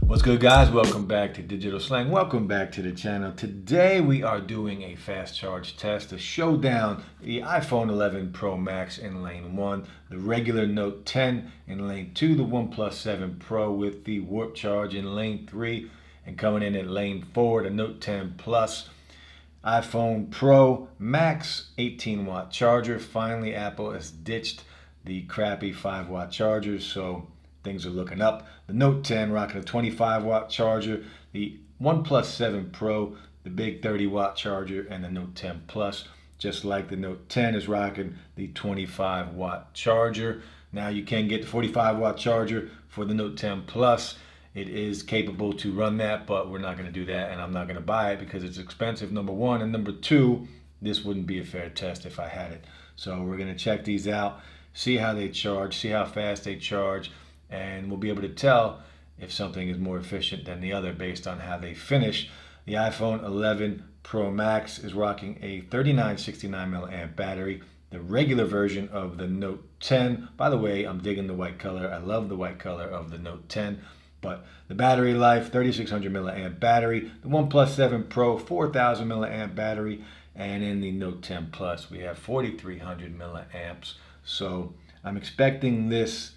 What's good, guys? Welcome back to Digital Slang. Welcome back to the channel. Today we are doing a fast charge test, a showdown, the iPhone 11 Pro Max in lane 1, the regular Note 10 in lane 2, the OnePlus 7 Pro with the Warp Charge in lane 3, and coming in at lane 4, the Note 10 Plus, iPhone Pro Max 18-watt charger. Finally, Apple has ditched the crappy 5-watt chargers, so things are looking up. The Note 10 rocking a 25-watt charger, the OnePlus 7 Pro, the big 30-watt charger, and the Note 10 Plus, just like the Note 10 is rocking the 25-watt charger. Now you can get the 45-watt charger for the Note 10 Plus. It is capable to run that, but we're not going to do that, and I'm not going to buy it because it's expensive, number one, and number two, this wouldn't be a fair test if I had it. So we're going to check these out, see how they charge, see how fast they charge, and we'll be able to tell if something is more efficient than the other based on how they finish. The iPhone 11 Pro Max is rocking a 3969 milliamp battery. The regular version of the Note 10, by the way, I'm digging the white color. I love the white color of the Note 10. But the battery life, 3600 milliamp battery. The OnePlus 7 Pro, 4000 milliamp battery. And in the Note 10 Plus, we have 4300 milliamps. So I'm expecting this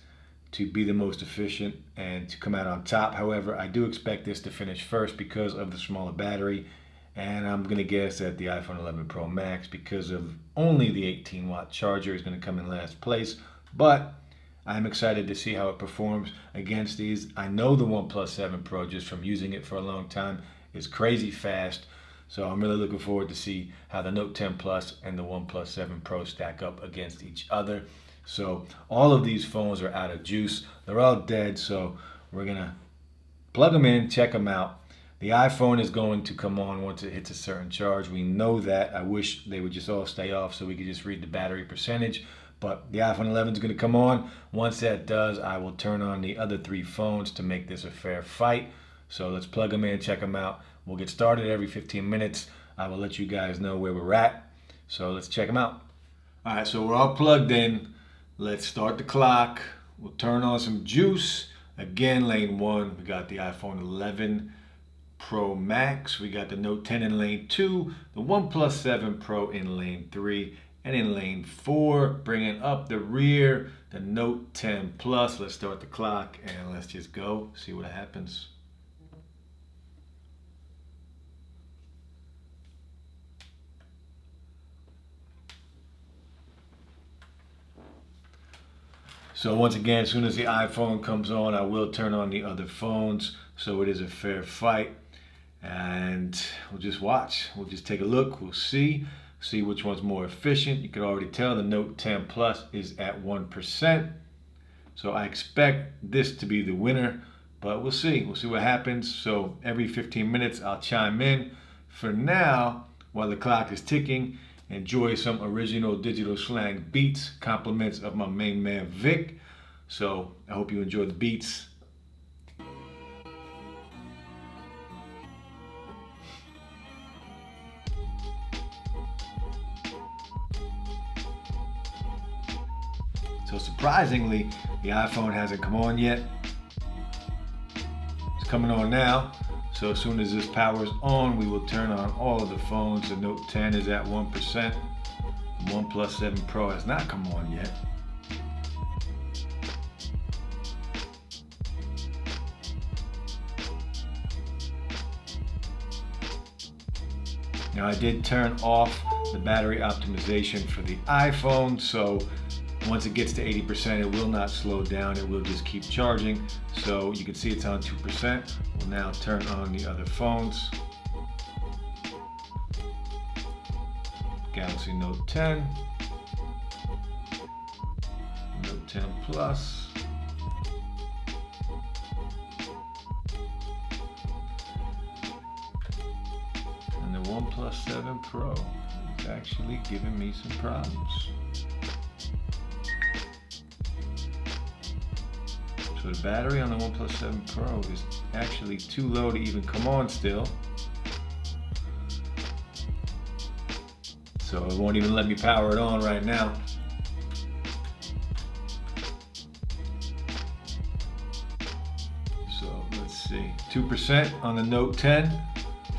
to be the most efficient and to come out on top. However, I do expect this to finish first because of the smaller battery, and I'm going to guess that the iPhone 11 Pro Max, because of only the 18-watt charger, is going to come in last place. But I'm excited to see how it performs against these. I know the OnePlus 7 Pro, just from using it for a long time, is crazy fast. So I'm really looking forward to see how the Note 10 Plus and the OnePlus 7 Pro stack up against each other. So all of these phones are out of juice. They're all dead, so we're going to plug them in, check them out. The iPhone is going to come on once it hits a certain charge. We know that. I wish they would just all stay off so we could just read the battery percentage. But the iPhone 11 is going to come on. Once that does, I will turn on the other three phones to make this a fair fight. So let's plug them in, check them out. We'll get started every 15 minutes. I will let you guys know where we're at. So let's check them out. All right, so we're all plugged in. Let's start the clock. We'll turn on some juice. Again, lane 1, we got the iPhone 11 Pro Max. We got the Note 10 in lane 2, the OnePlus 7 Pro in lane 3, and in lane 4, bringing up the rear, the Note 10 Plus. Let's start the clock and let's just go, see what happens. So once again, as soon as the iPhone comes on, I will turn on the other phones, so it is a fair fight. And we'll just watch. We'll just take a look. We'll see which one's more efficient. You can already tell the Note 10 Plus is at 1%. So I expect this to be the winner, but we'll see. We'll see what happens. So every 15 minutes, I'll chime in. For now, while the clock is ticking, enjoy some original digital slang beats, compliments of my main man Vic. So I hope you enjoy the beats. So surprisingly, the iPhone hasn't come on yet. It's coming on now. So as soon as this powers on, we will turn on all of the phones. The Note 10 is at 1%. The OnePlus 7 Pro has not come on yet. Now I did turn off the battery optimization for the iPhone, so once it gets to 80%, it will not slow down. It will just keep charging. So you can see it's on 2%. We'll now turn on the other phones. Galaxy Note 10, Note 10 Plus, and the OnePlus 7 Pro is actually giving me some problems. So the battery on the OnePlus 7 Pro is actually too low to even come on still. So it won't even let me power it on right now. So let's see, 2% on the Note 10,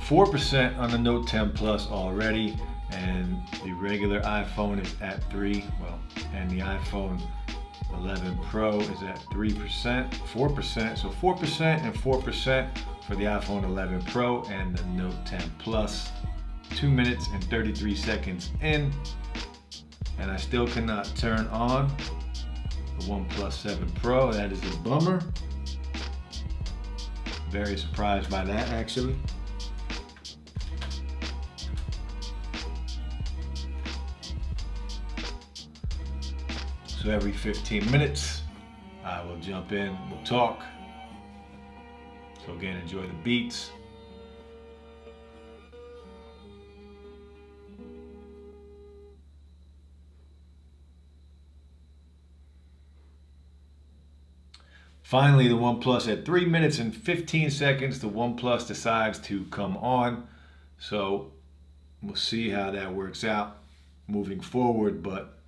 4% on the Note 10 Plus already, and the regular iPhone is at 3, well, and the iPhone 11 Pro is at 3%, 4%, so 4% and 4% for the iPhone 11 Pro and the Note 10 Plus. 2 minutes and 33 seconds in, and I still cannot turn on the OnePlus 7 Pro. That is a bummer. Very surprised by that, actually. So every 15 minutes, I will jump in, we'll talk. So again, enjoy the beats. Finally, the OnePlus at 3 minutes and 15 seconds, the OnePlus decides to come on. So we'll see how that works out moving forward, but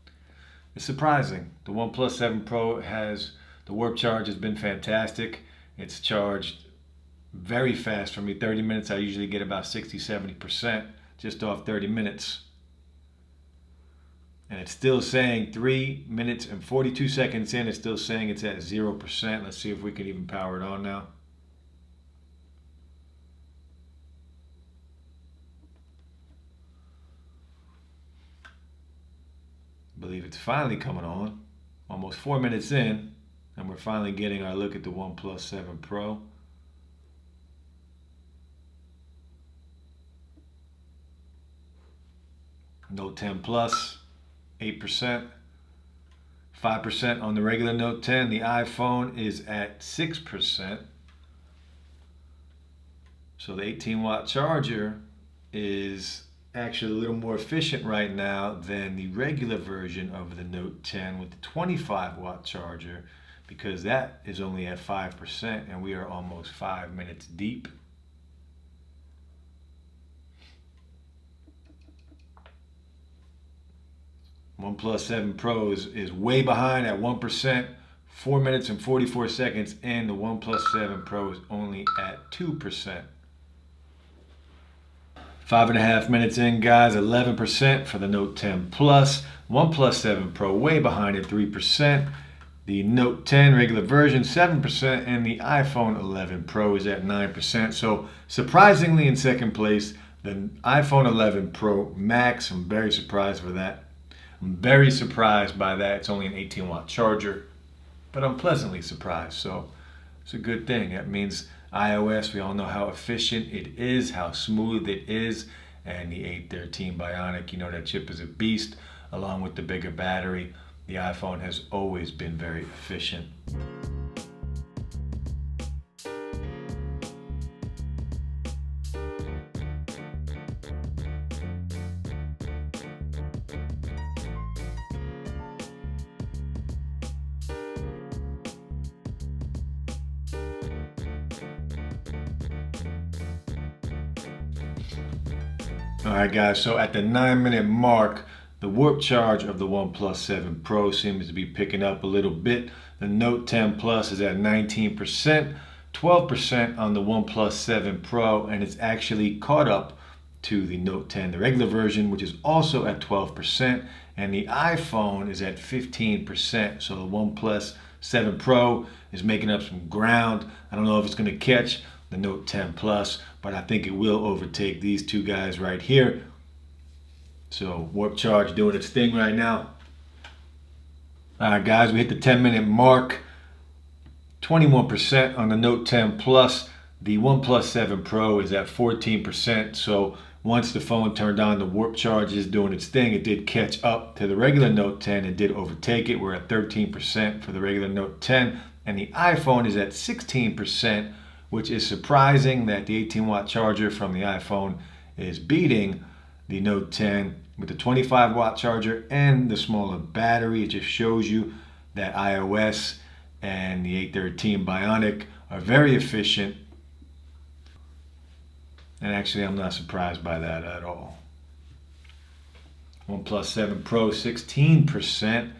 it's surprising. The OnePlus 7 Pro the warp charge has been fantastic. It's charged very fast for me. 30 minutes, I usually get about 60-70% just off 30 minutes. And it's still saying 3 minutes and 42 seconds in, it's still saying it's at 0%. Let's see if we can even power it on now. I believe it's finally coming on. Almost 4 minutes in, and we're finally getting our look at the OnePlus 7 Pro. Note 10 Plus, 8%, 5% on the regular Note 10. The iPhone is at 6%. So the 18-watt charger is actually a little more efficient right now than the regular version of the Note 10 with the 25-watt charger, because that is only at 5% and we are almost 5 minutes deep. OnePlus 7 Pro is way behind at 1%, 4 minutes and 44 seconds, and the OnePlus 7 Pro is only at 2%. 5.5 minutes in, guys, 11% for the Note 10 Plus. OnePlus 7 Pro way behind at 3%. The Note 10 regular version 7%, and the iPhone 11 Pro is at 9%. So surprisingly in second place, the iPhone 11 Pro Max. I'm very surprised for that. I'm very surprised by that. It's only an 18-watt charger, but I'm pleasantly surprised. So it's a good thing. That means iOS, we all know how efficient it is, how smooth it is, and the 813 Bionic, you know that chip is a beast, along with the bigger battery. The iPhone has always been very efficient. Alright guys, so at the 9-minute mark, the warp charge of the OnePlus 7 Pro seems to be picking up a little bit. The Note 10 Plus is at 19%, 12% on the OnePlus 7 Pro, and it's actually caught up to the Note 10, the regular version, which is also at 12%, and the iPhone is at 15%. So the OnePlus 7 Pro is making up some ground. I don't know if it's going to catch the Note 10 Plus, but I think it will overtake these two guys right here. So warp charge doing its thing right now. All right, guys, we hit the 10-minute mark. 21% on the Note 10 Plus. The OnePlus 7 Pro is at 14%. So once the phone turned on, the warp charge is doing its thing. It did catch up to the regular Note 10. It did overtake it. We're at 13% for the regular Note 10. And the iPhone is at 16%, which is surprising that the 18-watt charger from the iPhone is beating the Note 10 with the 25-watt charger and the smaller battery. It just shows you that iOS and the 813 Bionic are very efficient. And actually, I'm not surprised by that at all. OnePlus 7 Pro, 16%.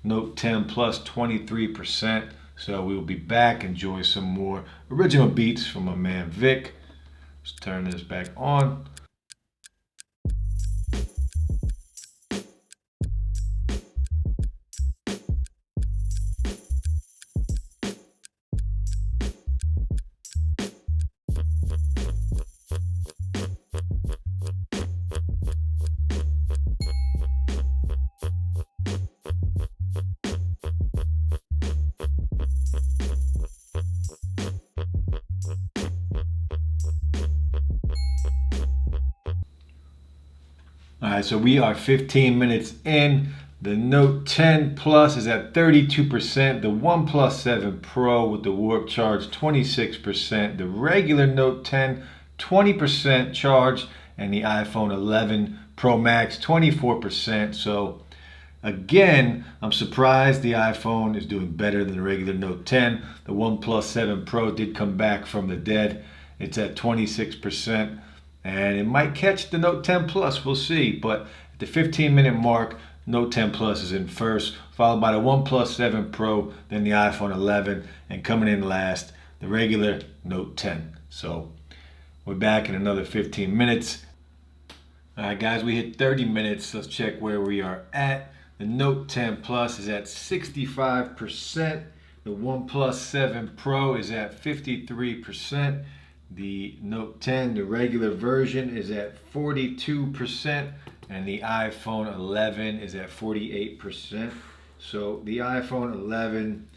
Note 10 Plus, 23%. So we will be back, enjoy some more original beats from my man Vic. Let's turn this back on. All right, so we are 15 minutes in. The Note 10 Plus is at 32%. The OnePlus 7 Pro with the warp charge, 26%. The regular Note 10, 20% charge. And the iPhone 11 Pro Max, 24%. So again, I'm surprised the iPhone is doing better than the regular Note 10. The OnePlus 7 Pro did come back from the dead. It's at 26%. And it might catch the Note 10 Plus, we'll see. But at the 15-minute mark, Note 10 Plus is in first, followed by the OnePlus 7 Pro, then the iPhone 11, and coming in last, the regular Note 10. So we're back in another 15 minutes. All right, guys, we hit 30 minutes. Let's check where we are at. The Note 10 Plus is at 65%. The OnePlus 7 Pro is at 53%. The Note 10, the regular version, is at 42%, and the iPhone 11 is at 48%. So the iPhone 11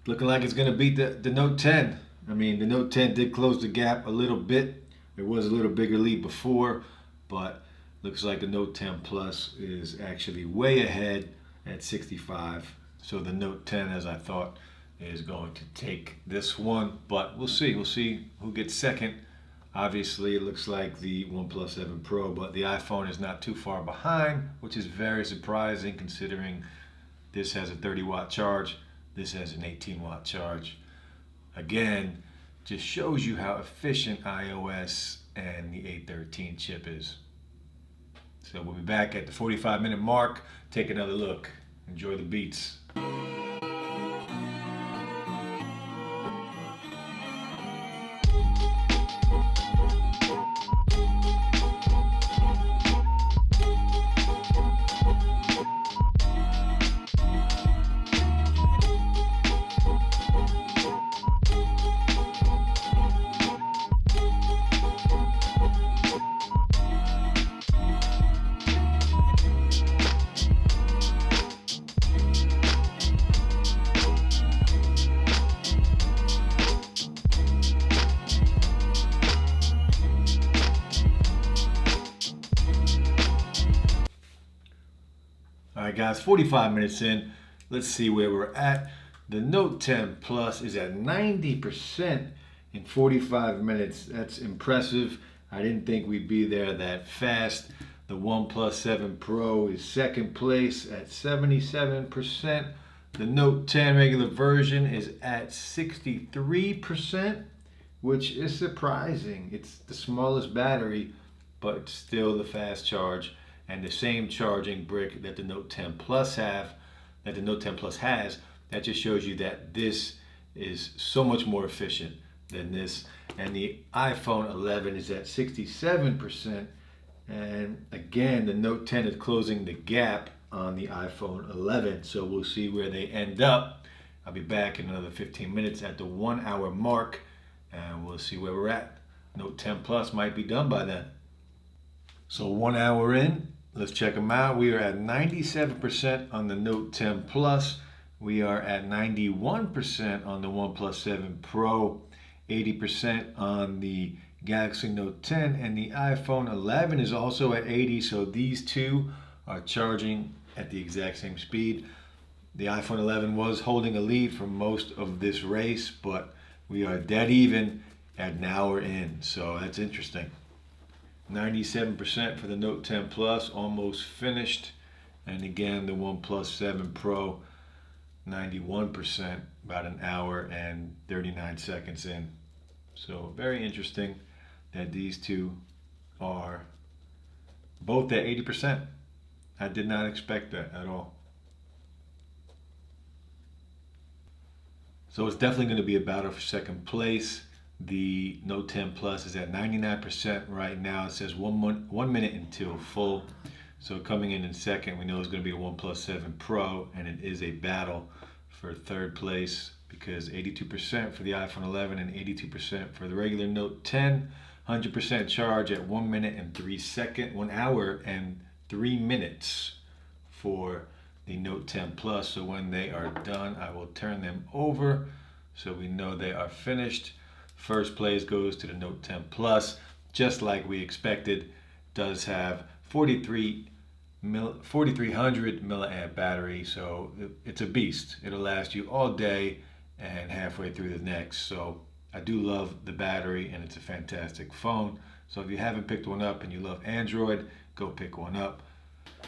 looking like it's going to beat the Note 10. I mean, the Note 10 did close the gap a little bit. There was a little bigger lead before, but looks like the Note 10 Plus is actually way ahead at 65. So the Note 10, as I thought, is going to take this one, but we'll see. We'll see who gets second. Obviously, it looks like the OnePlus 7 Pro, but the iPhone is not too far behind, which is very surprising considering this has a 30-watt charge, this has an 18-watt charge. Again, just shows you how efficient iOS and the A13 chip is. So we'll be back at the 45-minute mark. Take another look. Enjoy the beats. All right, guys, 45 minutes in. Let's see where we're at. The Note 10 Plus is at 90% in 45 minutes. That's impressive. I didn't think we'd be there that fast. The OnePlus 7 Pro is second place at 77%. The Note 10 regular version is at 63%, which is surprising. It's the smallest battery, but still the fast charge and the same charging brick that the Note 10 Plus has. That just shows you that this is so much more efficient than this. And the iPhone 11 is at 67%. And again, the Note 10 is closing the gap on the iPhone 11. So we'll see where they end up. I'll be back in another 15 minutes at the 1 hour mark, and we'll see where we're at. Note 10 Plus might be done by then. So 1 hour in, let's check them out. We are at 97% on the Note 10 Plus. We are at 91% on the OnePlus 7 Pro, 80% on the Galaxy Note 10, and the iPhone 11 is also at 80. So these two are charging at the exact same speed. The iPhone 11 was holding a lead for most of this race, but we are dead even at an hour in. So that's interesting. 97% for the Note 10 Plus, almost finished. And again, the OnePlus 7 Pro, 91%, about an hour and 39 seconds in. So very interesting that these two are both at 80%. I did not expect that at all. So it's definitely going to be a battle for second place. The Note 10 Plus is at 99% right now. It says 1 minute until full. So coming in second, we know it's going to be a OnePlus 7 Pro, and it is a battle for third place because 82% for the iPhone 11 and 82% for the regular Note 10. 100% charge at 1 minute and 3 seconds, 1 hour and 3 minutes for the Note 10 Plus. So when they are done, I will turn them over so we know they are finished. First place goes to the Note 10 Plus, just like we expected. Does have 4300 milliamp battery, so it's a beast. It'll last you all day and halfway through the next. So I do love the battery, and it's a fantastic phone. So if you haven't picked one up and you love Android, go pick one up.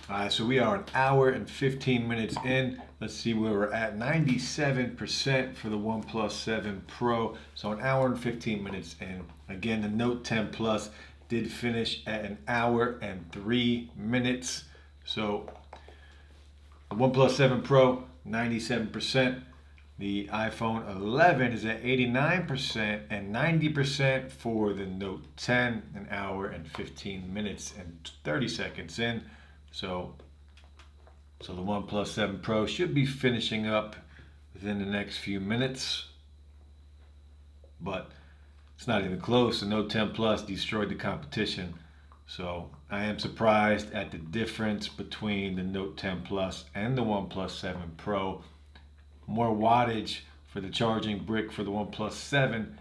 All right, so we are an hour and 15 minutes in. Let's see where we're at. 97% for the OnePlus 7 Pro. So an hour and 15 minutes in. Again, the Note 10 Plus did finish at an hour and 3 minutes. So the OnePlus 7 Pro, 97%. The iPhone 11 is at 89% and 90% for the Note 10, an hour and 15 minutes and 30 seconds in. So the OnePlus 7 Pro should be finishing up within the next few minutes, but it's not even close. The Note 10 Plus destroyed the competition. So I am surprised at the difference between the Note 10 Plus and the OnePlus 7 Pro. More wattage for the charging brick for the OnePlus 7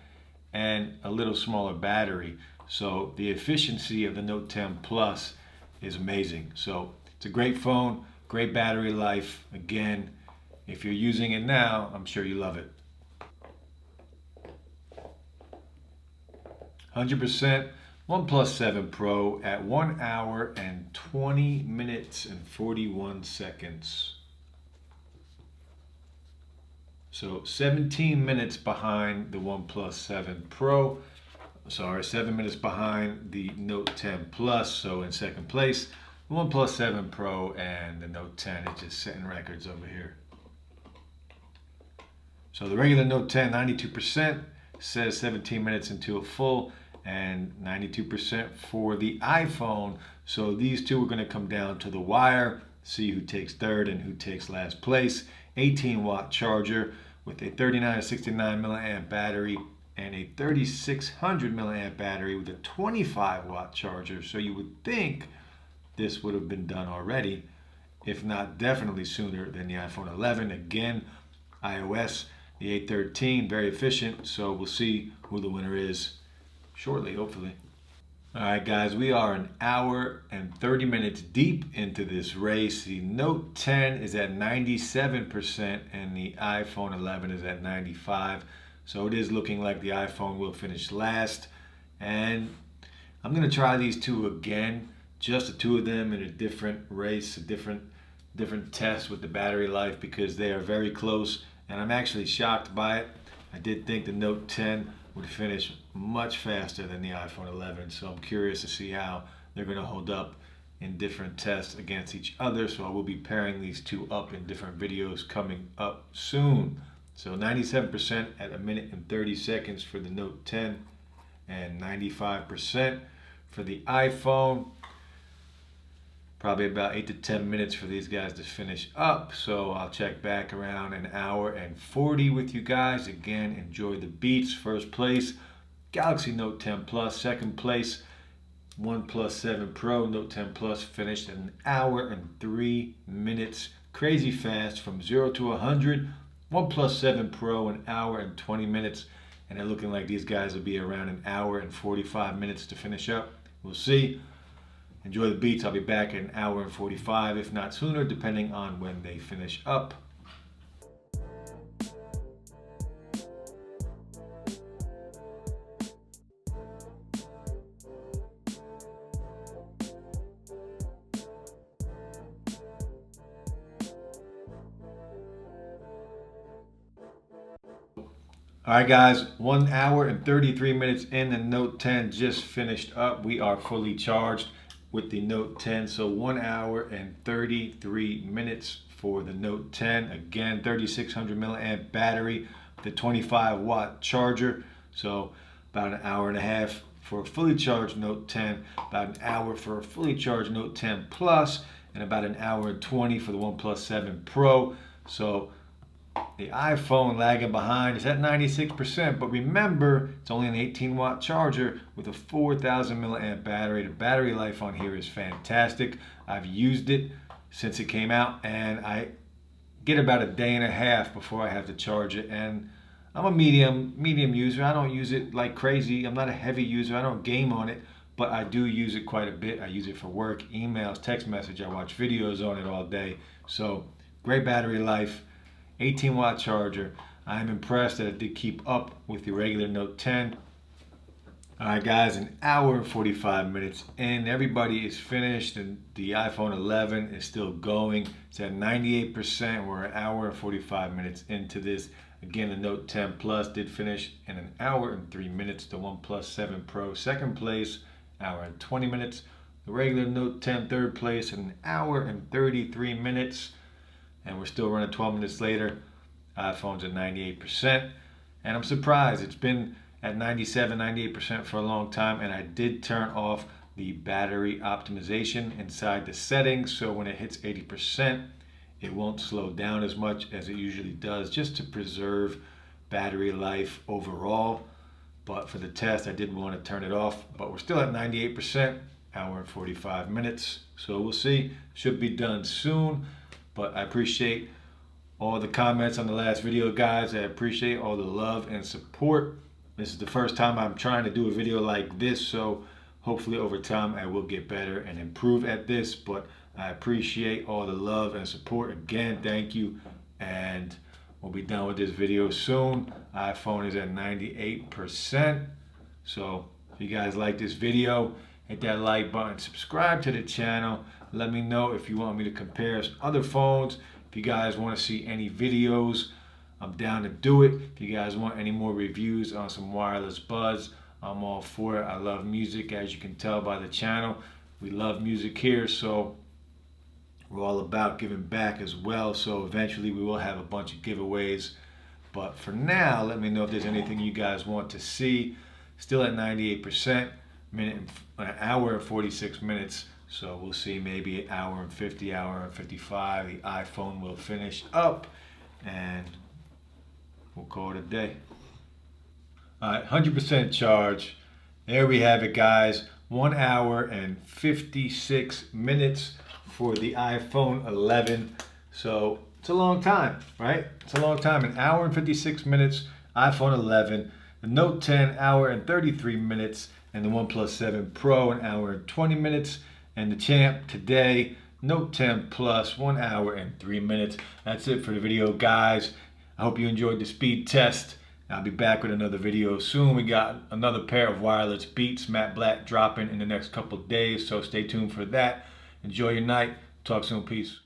and a little smaller battery. So the efficiency of the Note 10 Plus is amazing. So it's a great phone, great battery life. Again, if you're using it now, I'm sure you love it. 100% OnePlus 7 Pro at 1 hour and 20 minutes and 41 seconds. So 17 minutes behind the OnePlus 7 Pro. Sorry, 7 minutes behind the Note 10 Plus. So in second place, the OnePlus 7 Pro and the Note 10 is just setting records over here. So the regular Note 10, 92%, says 17 minutes until full, and 92% for the iPhone. So these two are going to come down to the wire, see who takes third and who takes last place. 18-watt charger with a 39 to 69 milliamp battery and a 3600 milliamp battery with a 25-watt charger. So you would think this would have been done already, if not definitely sooner than the iPhone 11. Again, iOS, the A13, very efficient. So we'll see who the winner is shortly, hopefully. All right, guys, we are an hour and 30 minutes deep into this race. The Note 10 is at 97% and the iPhone 11 is at 95%. So it is looking like the iPhone will finish last. And I'm going to try these two again, just the two of them in a different race, a different test with the battery life, because they are very close. And I'm actually shocked by it. I did think the Note 10 would finish much faster than the iPhone 11. So I'm curious to see how they're going to hold up in different tests against each other. So I will be pairing these two up in different videos coming up soon. So 97% at 1 minute and 30 seconds for the Note 10 and 95% for the iPhone. Probably about 8 to 10 minutes for these guys to finish up. So I'll check back around an hour and 40 with you guys. Again, enjoy the beats. First place, Galaxy Note 10 Plus. Second place, OnePlus 7 Pro. Note 10 Plus finished in an hour and 3 minutes. Crazy fast from 0 to 100. OnePlus 7 Pro, an hour and 20 minutes. And they're looking like these guys will be around an hour and 45 minutes to finish up. We'll see. Enjoy the beats. I'll be back in an hour and 45, if not sooner, depending on when they finish up. All right, guys, 1 hour and 33 minutes in. The Note 10 just finished up. We are fully charged with the Note 10. So 1 hour and 33 minutes for the Note 10. Again, 3600 milliamp battery, the 25-watt charger. So about an hour and a half for a fully charged Note 10, about an hour for a fully charged Note 10 Plus, and about an hour and 20 for the OnePlus 7 Pro. So the iPhone lagging behind is at 96%, but remember, it's only an 18-watt charger with a 4,000 milliamp battery. The battery life on here is fantastic. I've used it since it came out, and I get about a day and a half before I have to charge it. And I'm a medium user. I don't use it like crazy. I'm not a heavy user. I don't game on it, but I do use it quite a bit. I use it for work, emails, text message. I watch videos on it all day. So great battery life, 18-watt charger. I'm impressed that it did keep up with the regular Note 10. All right, guys, an hour and 45 minutes in. Everybody is finished, and the iPhone 11 is still going. It's at 98%. We're an hour and 45 minutes into this. Again, the Note 10 Plus did finish in an hour and 3 minutes. The OnePlus 7 Pro, second place, hour and 20 minutes. The regular Note 10, third place, an hour and 33 minutes. And we're still running 12 minutes later. iPhone's at 98%. And I'm surprised. It's been at 97, 98% for a long time. And I did turn off the battery optimization inside the settings. So when it hits 80%, it won't slow down as much as it usually does, just to preserve battery life overall. But for the test, I didn't want to turn it off. But we're still at 98%, hour and 45 minutes. So we'll see. Should be done soon. But I appreciate all the comments on the last video, guys. I appreciate all the love and support. This is the first time I'm trying to do a video like this, so hopefully over time I will get better and improve at this. But I appreciate all the love and support. Again, thank you. And we'll be done with this video soon. iPhone is at 98%. So if you guys like this video, hit that like button, subscribe to the channel. Let me know if you want me to compare other phones. If you guys want to see any videos, I'm down to do it. If you guys want any more reviews on some wireless buds, I'm all for it. I love music, as you can tell by the channel. We love music here, so we're all about giving back as well. So eventually we will have a bunch of giveaways. But for now, let me know if there's anything you guys want to see. Still at 98%, an hour and 46 minutes. So we'll see, maybe an hour and 50, hour and 55. The iPhone will finish up and we'll call it a day. All right, 100% charge. There we have it, guys. 1 hour and 56 minutes for the iPhone 11. So it's a long time, right? It's a long time. An hour and 56 minutes, iPhone 11. The Note 10, hour and 33 minutes. And the OnePlus 7 Pro, an hour and 20 minutes. And the champ today, Note 10 Plus, 1 hour and 3 minutes. That's it for the video, guys. I hope you enjoyed the speed test. I'll be back with another video soon. We got another pair of wireless Beats matte black dropping in the next couple of days, so stay tuned for that. Enjoy your night. Talk soon. Peace.